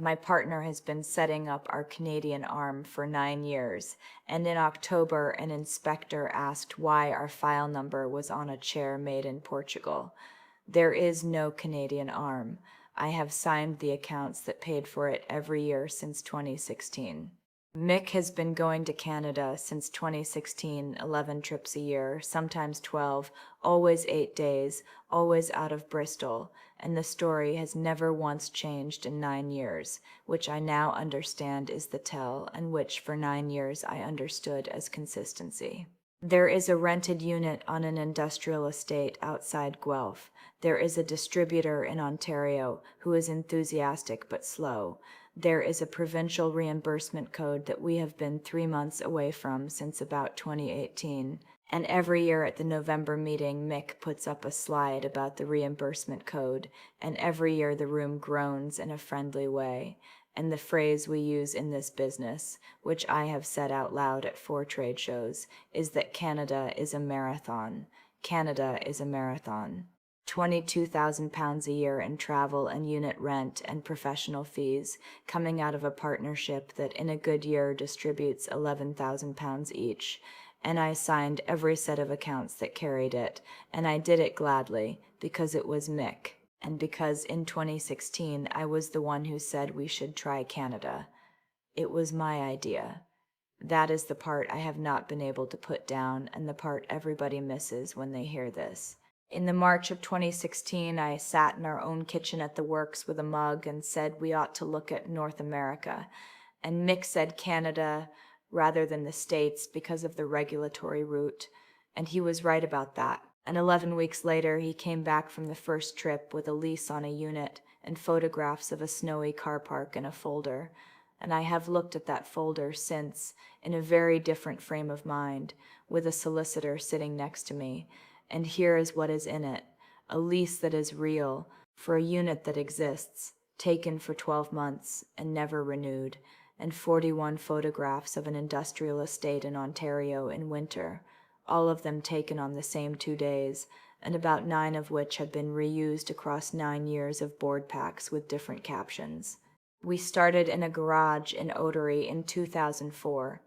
My partner has been setting up our Canadian arm for 9 years, and in October an inspector asked why our file number was on a chair made in Portugal. There is no Canadian arm. I have signed the accounts that paid for it every year since 2016. Mick has been going to Canada since 2016, 11 trips a year, sometimes 12, always 8 days, always out of Bristol, and the story has never once changed in 9 years, which I now understand is the tell, and which for 9 years I understood as consistency. There is a rented unit on an industrial estate outside Guelph. There is a distributor in Ontario who is enthusiastic but slow. There is a provincial reimbursement code that we have been 3 months away from since about 2018. And every year at the November meeting, Mick puts up a slide about the reimbursement code, and every year the room groans in a friendly way. And the phrase we use in this business, which I have said out loud at 4 trade shows, is that Canada is a marathon. Canada is a marathon. £22,000 a year in travel and unit rent and professional fees, coming out of a partnership that in a good year distributes £11,000 each. And I signed every set of accounts that carried it, and I did it gladly, because it was Mick, and because in 2016 I was the one who said we should try Canada. It was my idea. That is the part I have not been able to put down, and the part everybody misses when they hear this. In the March of 2016, I sat in our own kitchen at the Works with a mug and said we ought to look at North America. And Mick said Canada rather than the States because of the regulatory route. And he was right about that. And 11 weeks later, he came back from the first trip with a lease on a unit and photographs of a snowy car park in a folder. And I have looked at that folder since in a very different frame of mind, with a solicitor sitting next to me. And here is what is in it: a lease that is real, for a unit that exists, taken for 12 months and never renewed, and 41 photographs of an industrial estate in Ontario in winter, all of them taken on the same 2 days, and about 9 of which have been reused across 9 years of board packs with different captions. We started in a garage in Otery in 2004,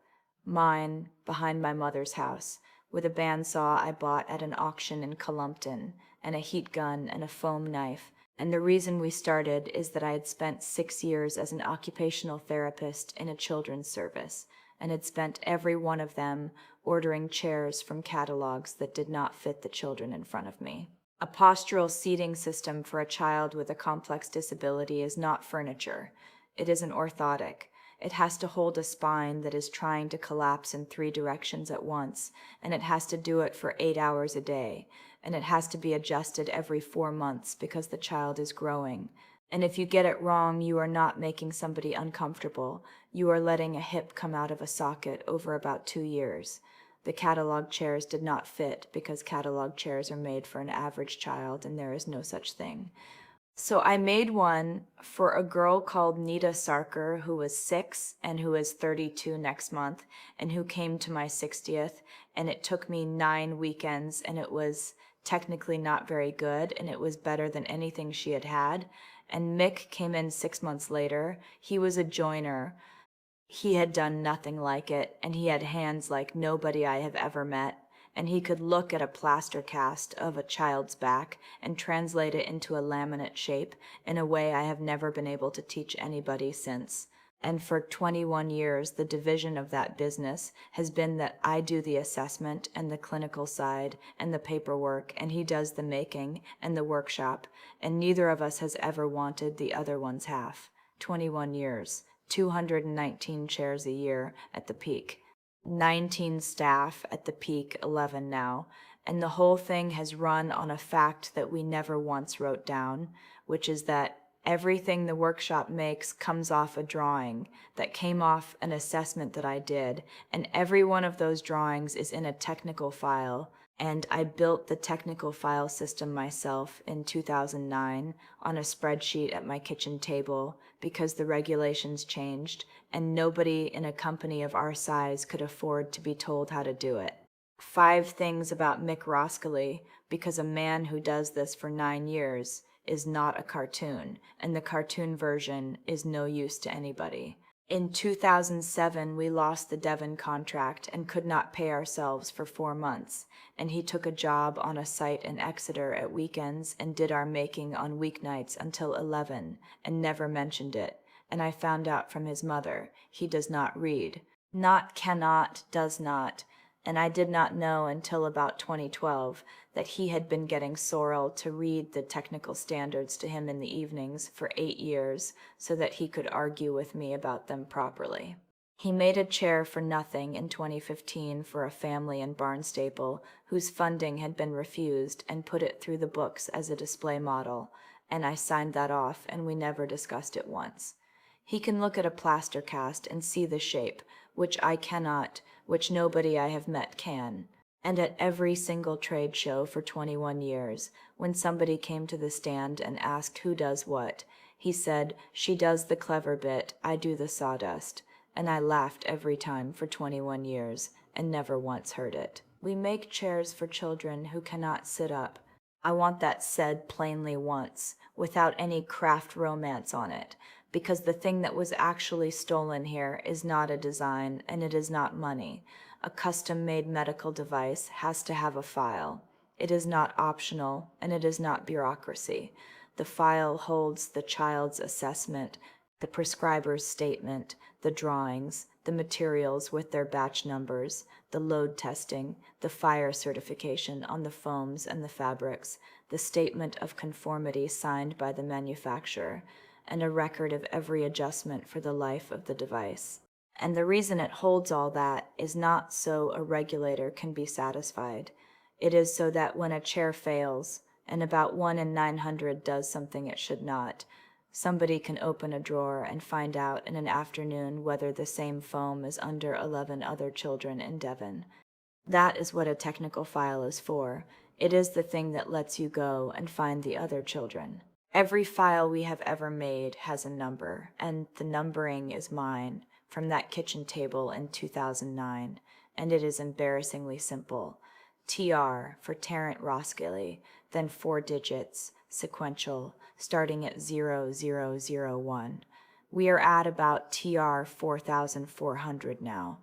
mine, behind my mother's house, with a bandsaw I bought at an auction in Columpton, and a heat gun and a foam knife. And the reason we started is that I had spent 6 years as an occupational therapist in a children's service, and had spent every one of them ordering chairs from catalogs that did not fit the children in front of me. A postural seating system for a child with a complex disability is not furniture. It is an orthotic. It has to hold a spine that is trying to collapse in 3 directions at once, and it has to do it for 8 hours a day, and it has to be adjusted every 4 months because the child is growing. And if you get it wrong, you are not making somebody uncomfortable. You are letting a hip come out of a socket over about 2 years. The catalog chairs did not fit because catalog chairs are made for an average child, and there is no such thing. So I made one for a girl called Nita Sarker, who was 6 and who is 32 next month, and who came to my 60th, and it took me 9 weekends, and it was technically not very good, and it was better than anything she had had. And Mick came in 6 months later. He was a joiner. He had done nothing like it, and he had hands like nobody I have ever met. And he could look at a plaster cast of a child's back and translate it into a laminate shape in a way I have never been able to teach anybody since. And for 21 years, the division of that business has been that I do the assessment and the clinical side and the paperwork, and he does the making and the workshop, and neither of us has ever wanted the other one's half. 21 years, 219 chairs a year at the peak. 19 staff at the peak, 11 now, and the whole thing has run on a fact that we never once wrote down, which is that everything the workshop makes comes off a drawing that came off an assessment that I did, and every one of those drawings is in a technical file, and I built the technical file system myself in 2009 on a spreadsheet at my kitchen table because the regulations changed, and nobody in a company of our size could afford to be told how to do it. 5 things about Mick Roskilly, because a man who does this for 9 years is not a cartoon, and the cartoon version is no use to anybody. In 2007, we lost the Devon contract and could not pay ourselves for 4 months, and he took a job on a site in Exeter at weekends and did our making on weeknights until 11 and never mentioned it, and I found out from his mother he does not read. Not cannot, does not, and I did not know until about 2012 that he had been getting Sorrel to read the technical standards to him in the evenings for 8 years so that he could argue with me about them properly. He made a chair for nothing in 2015 for a family in Barnstaple whose funding had been refused and put it through the books as a display model, and I signed that off and we never discussed it once. He can look at a plaster cast and see the shape, which I cannot, which nobody I have met can. And at every single trade show for 21 years, when somebody came to the stand and asked who does what, he said, "She does the clever bit, I do the sawdust." And I laughed every time for 21 years, and never once heard it. We make chairs for children who cannot sit up. I want that said plainly once, without any craft romance on it, because the thing that was actually stolen here is not a design and it is not money. A custom-made medical device has to have a file. It is not optional and it is not bureaucracy. The file holds the child's assessment, the prescriber's statement, the drawings, the materials with their batch numbers, the load testing, the fire certification on the foams and the fabrics, the statement of conformity signed by the manufacturer, and a record of every adjustment for the life of the device. And the reason it holds all that is not so a regulator can be satisfied. It is so that when a chair fails, and about 1 in 900 does something it should not, somebody can open a drawer and find out in an afternoon whether the same foam is under 11 other children in Devon. That is what a technical file is for. It is the thing that lets you go and find the other children. Every file we have ever made has a number, and the numbering is mine, from that kitchen table in 2009, and it is embarrassingly simple. TR for Tarrant Roskilly, then 4 digits, sequential, starting at 0001. We are at about TR 4400 now,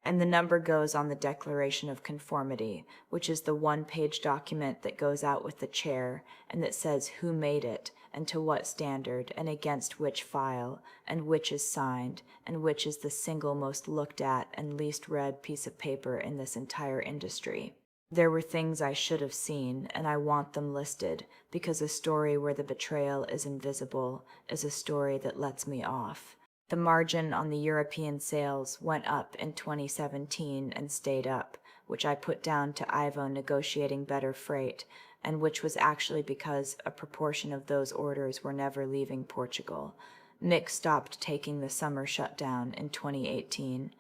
and the number goes on the Declaration of Conformity, which is the one-page document that goes out with the chair and that says who made it and to what standard and against which file and which is signed and which is the single most looked at and least read piece of paper in this entire industry. There were things I should have seen, and I want them listed, because a story where the betrayal is invisible is a story that lets me off. The margin on the European sales went up in 2017 and stayed up, which I put down to Ivo negotiating better freight, and which was actually because a proportion of those orders were never leaving Portugal. Mick stopped taking the summer shutdown in 2018.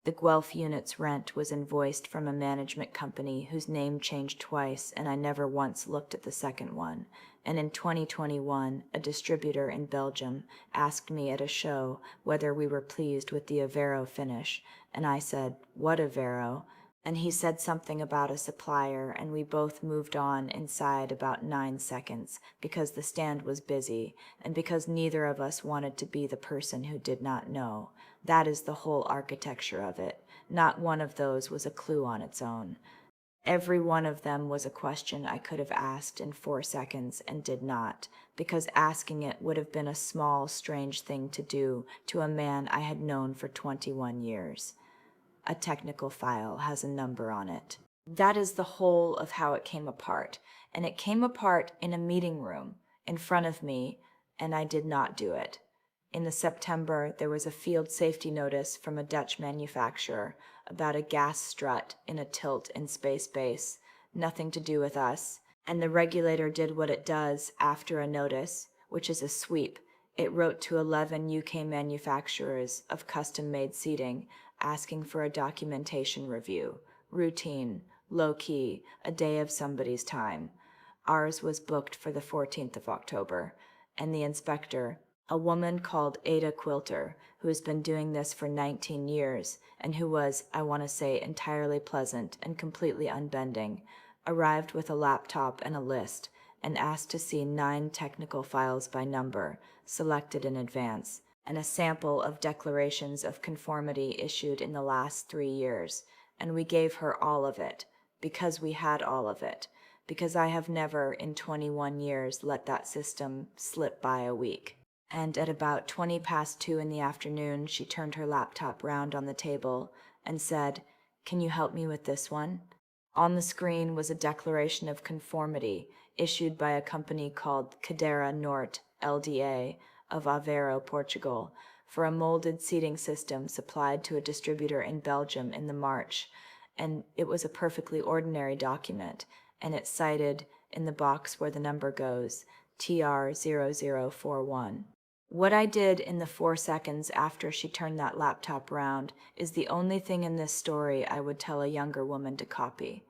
The Guelph unit's rent was invoiced from a management company whose name changed twice, and I never once looked at the second one. And in 2021, a distributor in Belgium asked me at a show whether we were pleased with the Aveiro finish, and I said, "What Aveiro?" And he said something about a supplier, and we both moved on inside about 9 seconds, because the stand was busy, and because neither of us wanted to be the person who did not know. That is the whole architecture of it. Not one of those was a clue on its own. Every one of them was a question I could have asked in 4 seconds and did not, because asking it would have been a small, strange thing to do to a man I had known for 21 years. A technical file has a number on it. That is the whole of how it came apart, and it came apart in a meeting room in front of me, and I did not do it. In the September, there was a field safety notice from a Dutch manufacturer about a gas strut in a tilt in Space Base, nothing to do with us, and the regulator did what it does after a notice, which is a sweep. It wrote to 11 UK manufacturers of custom-made seating, asking for a documentation review. Routine, low-key, a day of somebody's time. Ours was booked for the 14th of October, and the inspector, a woman called Ada Quilter, who has been doing this for 19 years, and who was, I want to say, entirely pleasant and completely unbending, arrived with a laptop and a list, and asked to see 9 technical files by number, selected in advance, and a sample of declarations of conformity issued in the last 3 years, and we gave her all of it, because we had all of it, because I have never in 21 years let that system slip by a week. And at about 20 past 2 in the afternoon, she turned her laptop round on the table and said, "Can you help me with this one?" On the screen was a declaration of conformity issued by a company called Cadeira Norte, LDA, of Aveiro, Portugal, for a molded seating system supplied to a distributor in Belgium in the March, and it was a perfectly ordinary document, and it cited, in the box where the number goes, TR0041. What I did in the 4 seconds after she turned that laptop round is the only thing in this story I would tell a younger woman to copy.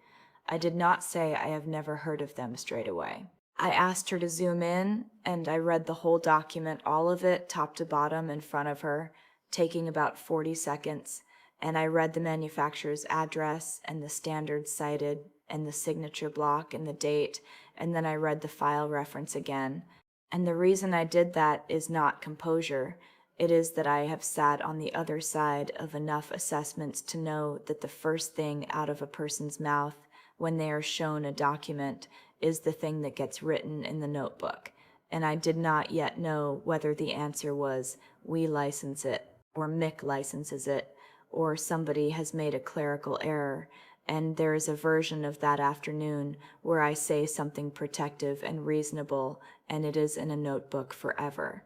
I did not say I have never heard of them straight away. I asked her to zoom in, and I read the whole document, all of it, top to bottom, in front of her, taking about 40 seconds, and I read the manufacturer's address and the standards cited and the signature block and the date, and then I read the file reference again. And the reason I did that is not composure. It is that I have sat on the other side of enough assessments to know that the first thing out of a person's mouth when they are shown a document is the thing that gets written in the notebook. And I did not yet know whether the answer was, "We license it," or "Mick licenses it," or "somebody has made a clerical error." And there is a version of that afternoon where I say something protective and reasonable, and it is in a notebook forever.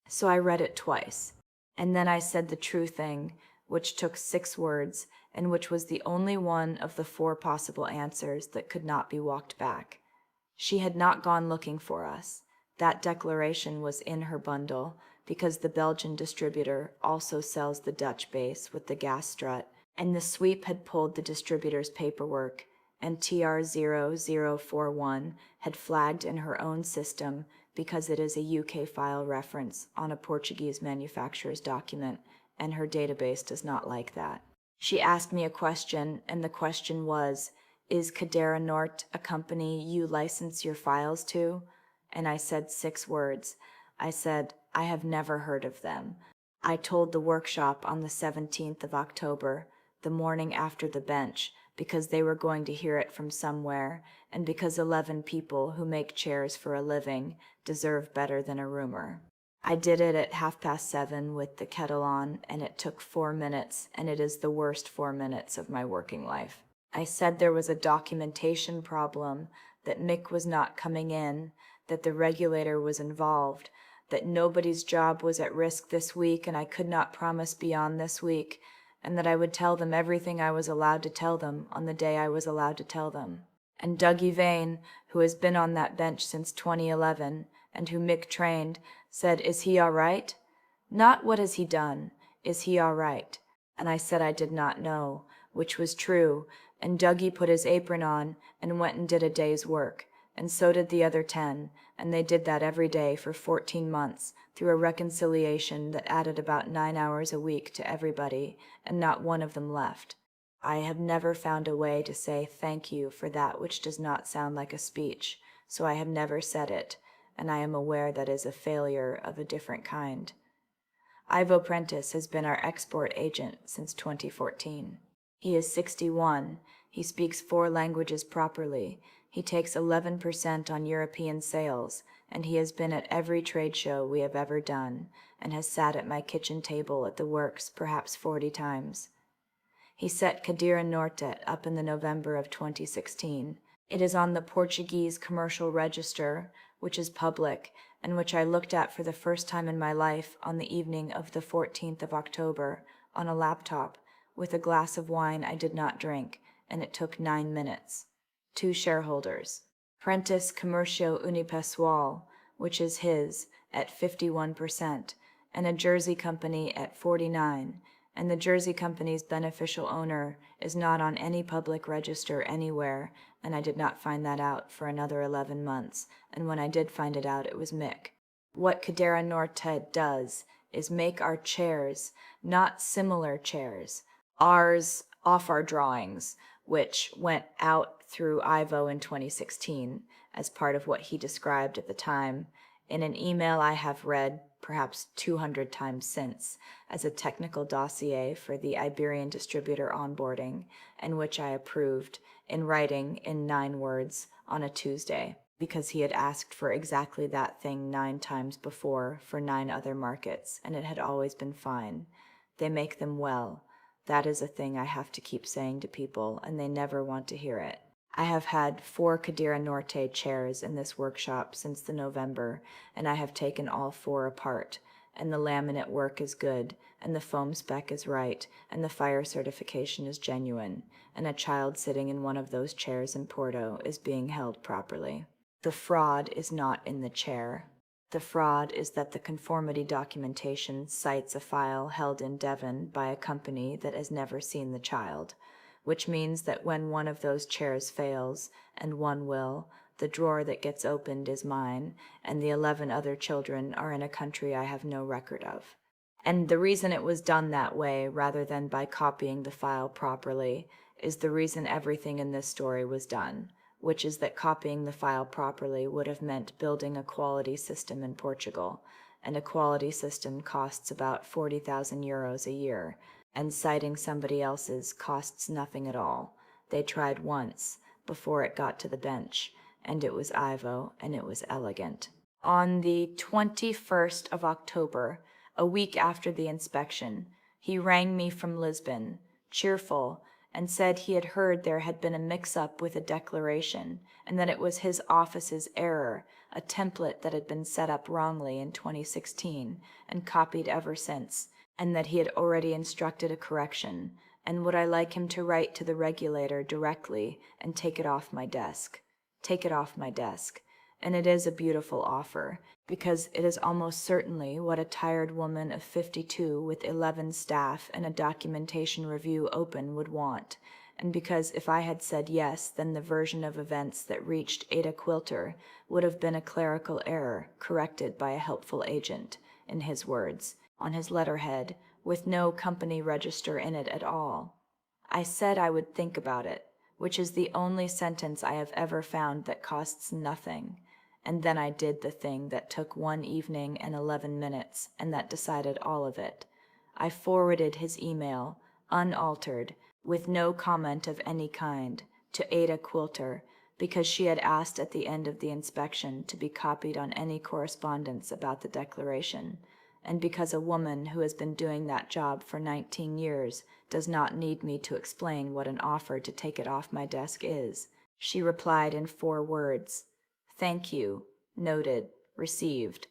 So I read it twice, and then I said the true thing, which took 6 words, and which was the only one of the 4 possible answers that could not be walked back. She had not gone looking for us. That declaration was in her bundle, because the Belgian distributor also sells the Dutch base with the gas strut, and the sweep had pulled the distributor's paperwork, and TR0041 had flagged in her own system because it is a UK file reference on a Portuguese manufacturer's document, and her database does not like that. She asked me a question, and the question was, "Is Cadeira Norte a company you license your files to?" And I said 6 words. I said, "I have never heard of them." I told the workshop on the 17th of October, the morning after the bench, because they were going to hear it from somewhere, and because 11 people who make chairs for a living deserve better than a rumor. I did it at 7:30 with the kettle on, and it took 4 minutes, and it is the worst 4 minutes of my working life. I said there was a documentation problem, that Mick was not coming in, that the regulator was involved, that nobody's job was at risk this week and I could not promise beyond this week, and that I would tell them everything I was allowed to tell them on the day I was allowed to tell them. And Dougie Vane, who has been on that bench since 2011, and who Mick trained, said, "Is he all right?" Not "what has he done," "is he all right?" And I said I did not know, which was true, and Dougie put his apron on and went and did a day's work, and so did the other 10, and they did that every day for 14 months, through a reconciliation that added about 9 hours a week to everybody, and not one of them left. I have never found a way to say thank you for that which does not sound like a speech, so I have never said it, and I am aware that is a failure of a different kind. Ivo Prentice has been our export agent since 2014. He is 61. He speaks 4 languages properly. He takes 11% on European sales, and he has been at every trade show we have ever done, and has sat at my kitchen table at the works perhaps 40 times. He set Cadeira Norte up in the November of 2016. It is on the Portuguese Commercial Register, which is public, and which I looked at for the first time in my life on the evening of the 14th of October, on a laptop, with a glass of wine I did not drink, and it took 9 minutes. 2 shareholders. Prentice Commercio Unipessoal, which is his, at 51%, and a Jersey company at 49%, and the Jersey company's beneficial owner is not on any public register anywhere, and I did not find that out for another 11 months, and when I did find it out, it was Mick. What Cadeira Norte does is make our chairs, not similar chairs, ours off our drawings, which went out through Ivo in 2016 as part of what he described at the time in an email I have read perhaps 200 times since as a technical dossier for the Iberian distributor onboarding, and which I approved in writing in 9 words on a Tuesday, because he had asked for exactly that thing 9 times before for 9 other markets, and it had always been fine. They make them well. That is a thing I have to keep saying to people, and they never want to hear it. I have had 4 Cadeira Norte chairs in this workshop since the November, and I have taken all 4 apart, and the laminate work is good, and the foam spec is right, and the fire certification is genuine, and a child sitting in one of those chairs in Porto is being held properly. The fraud is not in the chair. The fraud is that the conformity documentation cites a file held in Devon by a company that has never seen the child, which means that when one of those chairs fails, and one will, the drawer that gets opened is mine, and the 11 other children are in a country I have no record of. And the reason it was done that way, rather than by copying the file properly, is the reason everything in this story was done, which is that copying the file properly would have meant building a quality system in Portugal, and a quality system costs about 40,000 euros a year, and citing somebody else's costs nothing at all. They tried once, before it got to the bench, and it was Ivo, and it was elegant. On the 21st of October, a week after the inspection, he rang me from Lisbon, cheerful, and said he had heard there had been a mix-up with a declaration, and that it was his office's error, a template that had been set up wrongly in 2016 and copied ever since, and that he had already instructed a correction, and would I like him to write to the regulator directly and take it off my desk. Take it off my desk. And it is a beautiful offer, because it is almost certainly what a tired woman of 52 with 11 staff and a documentation review open would want, and because if I had said yes, then the version of events that reached Ada Quilter would have been a clerical error corrected by a helpful agent, in his words, on his letterhead, with no company register in it at all. I said I would think about it, which is the only sentence I have ever found that costs nothing, and then I did the thing that took 1 evening and 11 minutes, and that decided all of it. I forwarded his email, unaltered, with no comment of any kind, to Ada Quilter, because she had asked at the end of the inspection to be copied on any correspondence about the declaration, and because a woman who has been doing that job for 19 years does not need me to explain what an offer to take it off my desk is. She replied in 4 words, "Thank you. Noted. Received."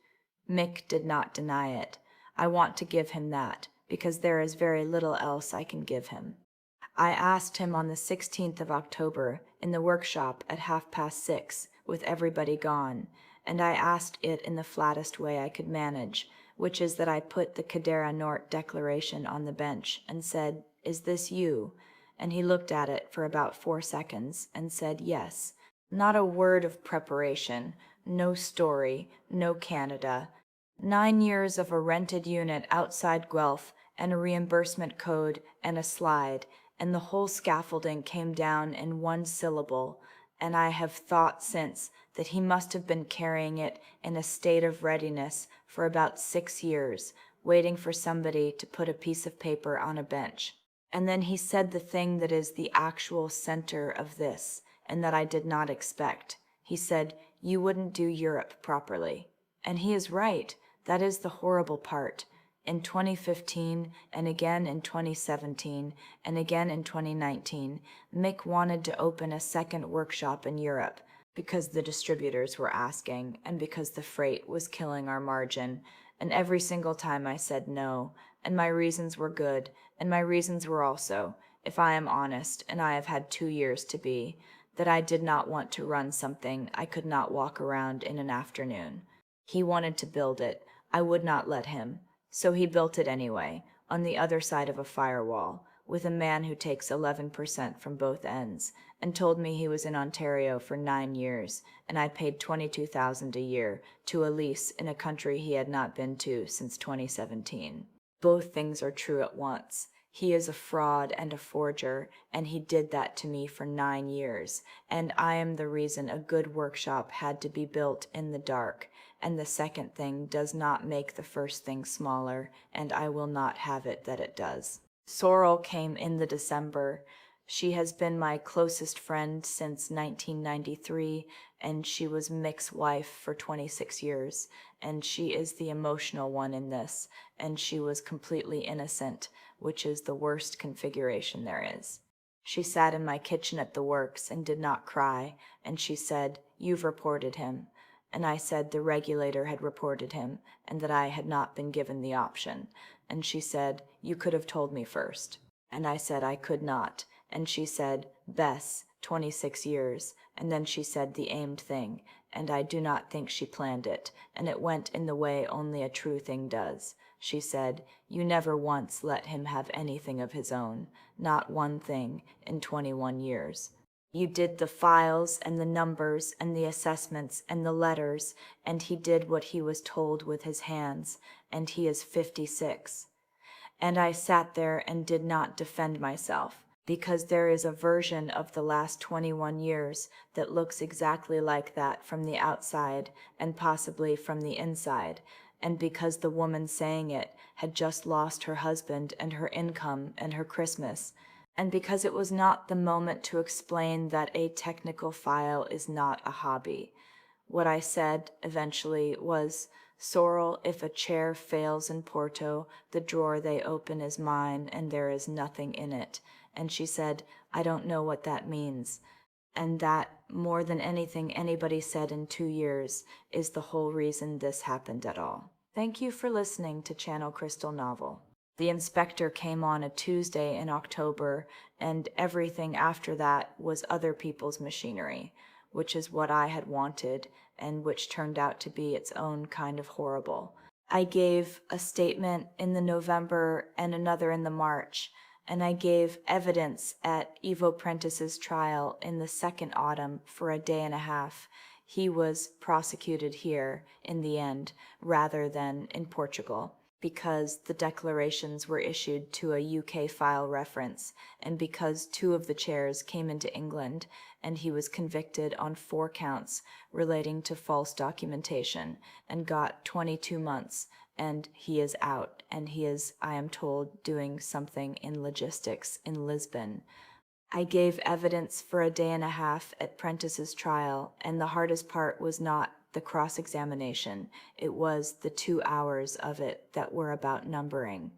Mick did not deny it. I want to give him that, because there is very little else I can give him. I asked him on the 16th of October, in the workshop at 6:30, with everybody gone, and I asked it in the flattest way I could manage, which is that I put the Cadeira Norte declaration on the bench and said, "Is this you?" And he looked at it for about 4 seconds and said yes. Not a word of preparation, no story, no Canada. 9 years of a rented unit outside Guelph and a reimbursement code and a slide, and the whole scaffolding came down in 1 syllable, and I have thought since that he must have been carrying it in a state of readiness for about 6 years, waiting for somebody to put a piece of paper on a bench. And then he said the thing that is the actual center of this, and that I did not expect. He said, "You wouldn't do Europe properly." And he is right. That is the horrible part. In 2015, and again in 2017, and again in 2019, Mick wanted to open a second workshop in Europe, because the distributors were asking, and because the freight was killing our margin, and every single time I said no, and my reasons were good, and my reasons were also, if I am honest, and I have had 2 years to be, that I did not want to run something I could not walk around in an afternoon. He wanted to build it. I would not let him. So he built it anyway, on the other side of a firewall, with a man who takes 11% from both ends, and told me he was in Ontario for 9 years, and I paid $22,000 a year to a lease in a country he had not been to since 2017. Both things are true at once. He is a fraud and a forger, and he did that to me for 9 years, and I am the reason a good workshop had to be built in the dark, and the second thing does not make the first thing smaller, and I will not have it that it does. Sorrel came in the December. She has been my closest friend since 1993, and she was Mick's wife for 26 years, and she is the emotional one in this, and she was completely innocent, which is the worst configuration there is. She sat in my kitchen at the works and did not cry, and she said, "You've reported him." And I said the regulator had reported him, and that I had not been given the option. And she said, "You could have told me first." And I said I could not. And she said, "Bess, 26 years." And then she said the aimed thing, and I do not think she planned it, and it went in the way only a true thing does. She said, "You never once let him have anything of his own, not one thing, in 21 years. You did the files and the numbers and the assessments and the letters, and he did what he was told with his hands, and he is 56. And I sat there and did not defend myself, because there is a version of the last 21 years that looks exactly like that from the outside and possibly from the inside, and because the woman saying it had just lost her husband and her income and her Christmas, and because it was not the moment to explain that a technical file is not a hobby. What I said, eventually, was, "Sorrel, if a chair fails in Porto, the drawer they open is mine, and there is nothing in it." And she said, "I don't know what that means." And that, more than anything anybody said in 2 years, is the whole reason this happened at all. Thank you for listening to Channel Crystal Novel. The inspector came on a Tuesday in October, and everything after that was other people's machinery, which is what I had wanted, and which turned out to be its own kind of horrible. I gave a statement in the November and another in the March, and I gave evidence at Ivo Prentice's trial in the second autumn for a day and a half. He was prosecuted here, in the end, rather than in Portugal, because the declarations were issued to a UK file reference, and because 2 of the chairs came into England, and he was convicted on 4 counts relating to false documentation, and got 22 months, and he is out, and he is, I am told, doing something in logistics in Lisbon. I gave evidence for a day and a half at Prentice's trial, and the hardest part was not the cross-examination. It was the 2 hours of it that were about numbering.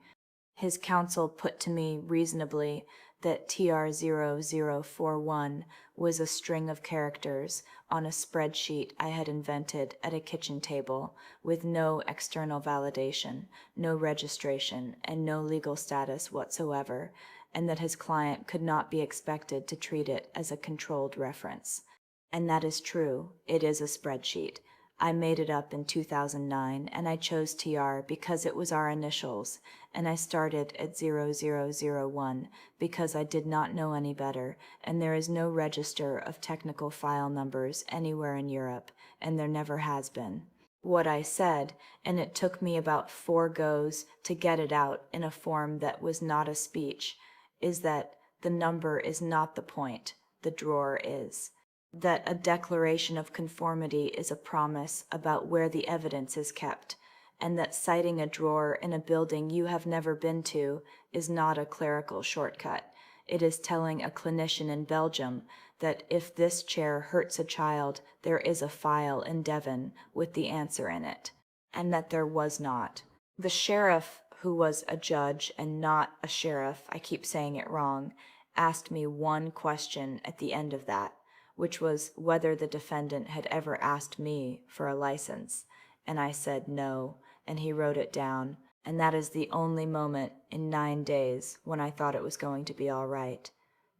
His counsel put to me reasonably that TR0041 was a string of characters on a spreadsheet I had invented at a kitchen table with no external validation, no registration, and no legal status whatsoever, and that his client could not be expected to treat it as a controlled reference. And that is true. It is a spreadsheet. I made it up in 2009, and I chose TR because it was our initials, and I started at 0001 because I did not know any better, and there is no register of technical file numbers anywhere in Europe, and there never has been. What I said, and it took me about 4 goes to get it out in a form that was not a speech, is that the number is not the point, the drawer is. That a declaration of conformity is a promise about where the evidence is kept, and that citing a drawer in a building you have never been to is not a clerical shortcut. It is telling a clinician in Belgium that if this chair hurts a child, there is a file in Devon with the answer in it, and that there was not. The sheriff, who was a judge and not a sheriff, I keep saying it wrong, asked me one question at the end of that, which was whether the defendant had ever asked me for a license, and I said no, and he wrote it down, and that is the only moment in 9 days when I thought it was going to be all right.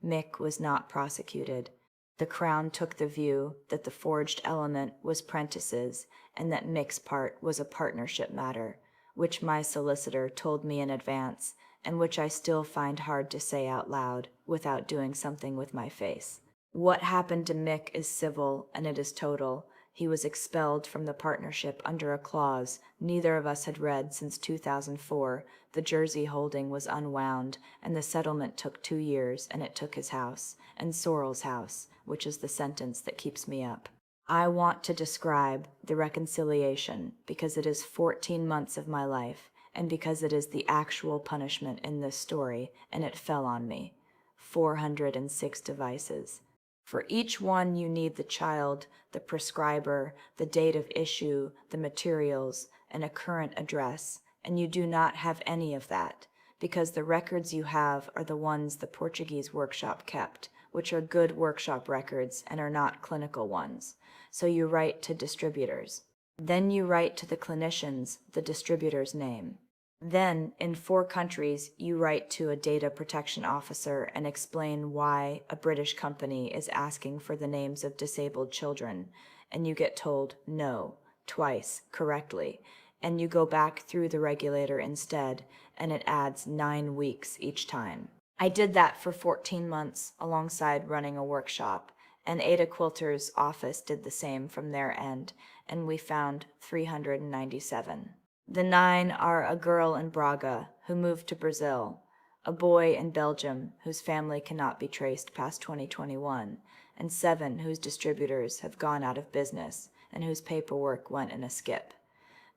Mick was not prosecuted. The Crown took the view that the forged element was Prentice's, and that Mick's part was a partnership matter, which my solicitor told me in advance, and which I still find hard to say out loud without doing something with my face. What happened to Mick is civil, and it is total, He was expelled from the partnership under a clause neither of us had read since 2004. The Jersey holding was unwound, and the settlement took 2 years, and it took his house, and Sorrel's house, which is the sentence that keeps me up. I want to describe the reconciliation because it is 14 months of my life, and because it is the actual punishment in this story, and it fell on me. 406 devices. For each one you need the child, the prescriber, the date of issue, the materials, and a current address, and you do not have any of that, because the records you have are the ones the Portuguese workshop kept, which are good workshop records and are not clinical ones. So you write to distributors. Then you write to the clinicians the distributor's name. Then, in 4 countries, you write to a data protection officer and explain why a British company is asking for the names of disabled children, and you get told no, twice, correctly, and you go back through the regulator instead, and it adds 9 weeks each time. I did that for 14 months alongside running a workshop, and Ada Quilter's office did the same from their end, and we found 397. The 9 are a girl in Braga who moved to Brazil, a boy in Belgium whose family cannot be traced past 2021, and 7 whose distributors have gone out of business and whose paperwork went in a skip.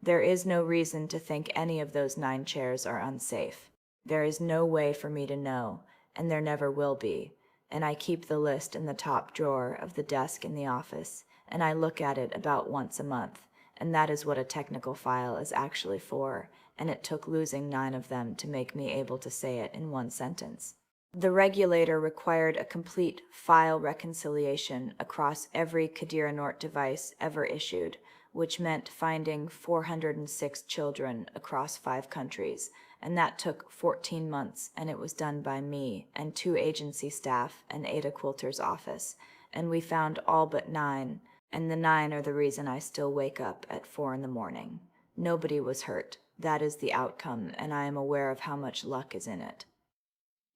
There is no reason to think any of those 9 chairs are unsafe. There is no way for me to know, and there never will be, and I keep the list in the top drawer of the desk in the office, and I look at it about once a month. And that is what a technical file is actually for, and it took losing 9 of them to make me able to say it in 1 sentence. The regulator required a complete file reconciliation across every Cadeira Norte device ever issued, which meant finding 406 children across 5 countries, and that took 14 months, and it was done by me and 2 agency staff and Ada Quilter's office, and we found all but 9, and the 9 are the reason I still wake up at 4 in the morning. Nobody was hurt. That is the outcome, and I am aware of how much luck is in it.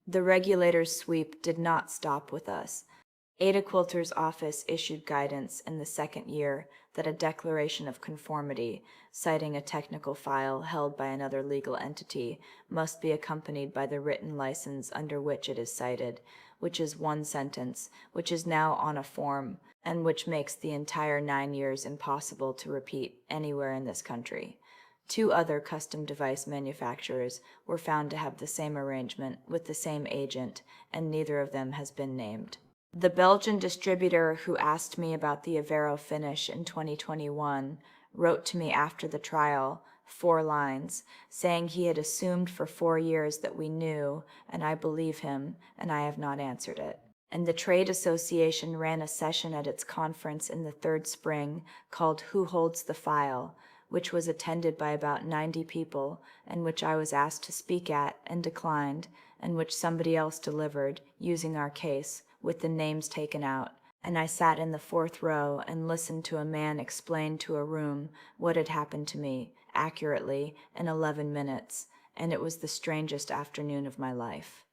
The regulator's sweep did not stop with us. Ada Quilter's office issued guidance in the 2nd year that a declaration of conformity, citing a technical file held by another legal entity, must be accompanied by the written license under which it is cited, which is 1 sentence, which is now on a form, and which makes the entire 9 years impossible to repeat anywhere in this country. 2 other custom device manufacturers were found to have the same arrangement with the same agent, and neither of them has been named. The Belgian distributor who asked me about the Aveiro finish in 2021 wrote to me after the trial, 4 lines, saying he had assumed for 4 years that we knew, and I believe him, and I have not answered it. And the trade association ran a session at its conference in the 3rd spring called Who Holds the File, which was attended by about 90 people, and which I was asked to speak at and declined, and which somebody else delivered, using our case, with the names taken out, and I sat in the 4th row and listened to a man explain to a room what had happened to me, accurately, in 11 minutes, and it was the strangest afternoon of my life.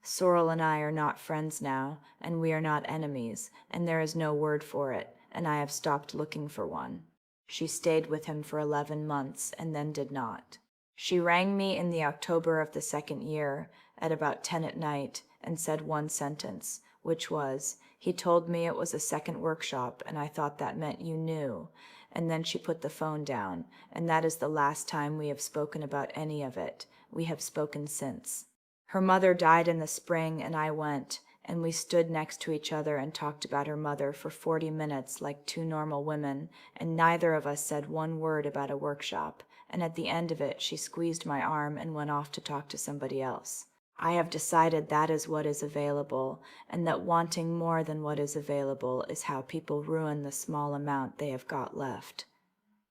Sorrel and I are not friends now, and we are not enemies, and there is no word for it, and I have stopped looking for one. She stayed with him for 11 months and then did not. She rang me in the October of the 2nd year at about 10 at night and said 1 sentence, which was, "He told me it was a 2nd workshop, and I thought that meant you knew." And then she put the phone down, and that is the last time we have spoken about any of it. We have spoken since. Her mother died in the spring, and I went, and we stood next to each other and talked about her mother for 40 minutes like 2 normal women, and neither of us said 1 word about a workshop, and at the end of it she squeezed my arm and went off to talk to somebody else. I have decided that is what is available, and that wanting more than what is available is how people ruin the small amount they have got left.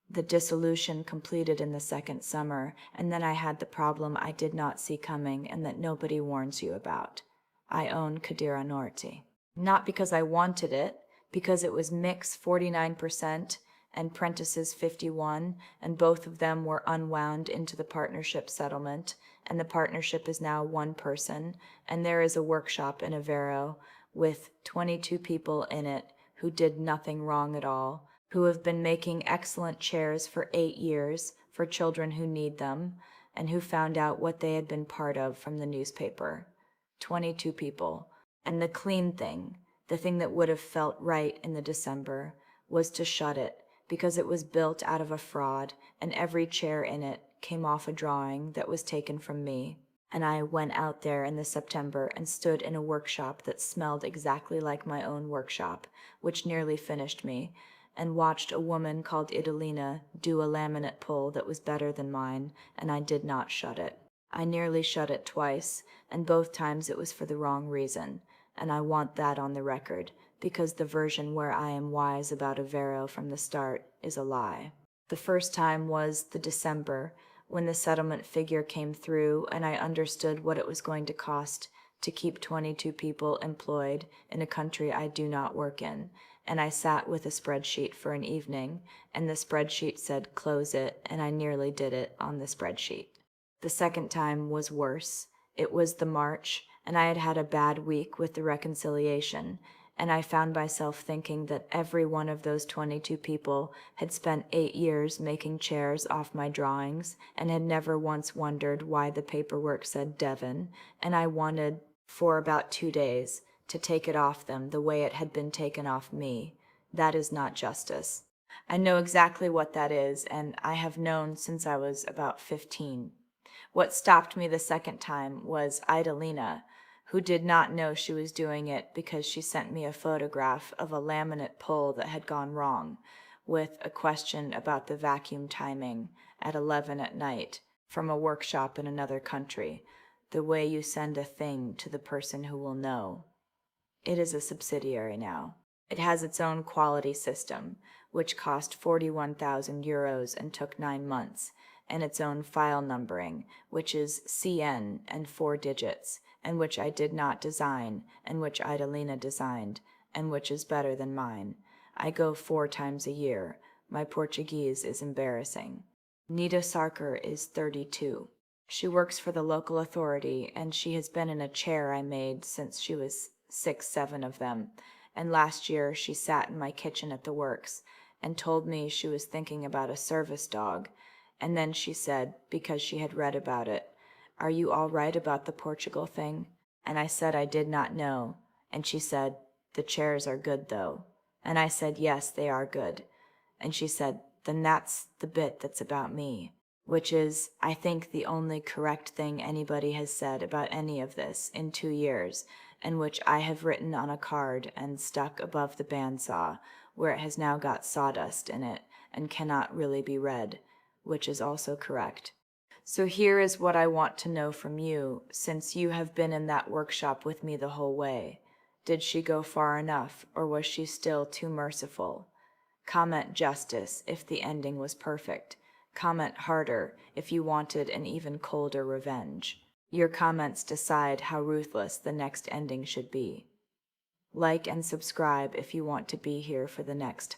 The dissolution completed in the 2nd summer, and then I had the problem I did not see coming and that nobody warns you about. I own Cadeira Norte. Not because I wanted it, because it was Mick's 49% and Prentice's 51%, and both of them were unwound into the partnership settlement, and the partnership is now 1 person, and there is a workshop in Aveiro with 22 people in it who did nothing wrong at all, who have been making excellent chairs for 8 years for children who need them, and who found out what they had been part of from the newspaper. 22 people. And the clean thing, the thing that would have felt right in the December, was to shut it, because it was built out of a fraud, and every chair in it came off a drawing that was taken from me. And I went out there in the September and stood in a workshop that smelled exactly like my own workshop, which nearly finished me, and watched a woman called Idalina do a laminate pull that was better than mine, and I did not shut it. I nearly shut it twice, and both times it was for the wrong reason, and I want that on the record, because the version where I am wise about Aveiro from the start is a lie. The first time was the December, when the settlement figure came through and I understood what it was going to cost to keep 22 people employed in a country I do not work in, and I sat with a spreadsheet for an evening, and the spreadsheet said close it, and I nearly did it on the spreadsheet. The second time was worse. It was the March, and I had had a bad week with the reconciliation, and I found myself thinking that every one of those 22 people had spent 8 years making chairs off my drawings and had never once wondered why the paperwork said Devon, and I wanted, for about 2 days, to take it off them the way it had been taken off me. That is not justice. I know exactly what that is, and I have known since I was about 15. What stopped me the second time was Idalina, who did not know she was doing it because she sent me a photograph of a laminate pull that had gone wrong, with a question about the vacuum timing at 11 at night from a workshop in another country, the way you send a thing to the person who will know. It is a subsidiary now. It has its own quality system, which cost 41,000 euros and took 9 months, and its own file numbering, which is CN and 4 digits, and which I did not design, and which Idalina designed, and which is better than mine. I go 4 times a year. My Portuguese is embarrassing. Nita Sarkar is 32. She works for the local authority, and she has been in a chair I made since she was 6, 7 of them, and last year she sat in my kitchen at the works and told me she was thinking about a service dog, and then she said, because she had read about it, "Are you all right about the Portugal thing?" And I said I did not know, and she said, "The chairs are good, though." And I said, "Yes, they are good." And she said, "Then that's the bit that's about me," which is, I think, the only correct thing anybody has said about any of this in 2 years, and which I have written on a card and stuck above the bandsaw, where it has now got sawdust in it and cannot really be read, which is also correct. So here is what I want to know from you, since you have been in that workshop with me the whole way. Did she go far enough, or was she still too merciful? Comment justice if the ending was perfect. Comment harder if you wanted an even colder revenge. Your comments decide how ruthless the next ending should be. Like and subscribe if you want to be here for the next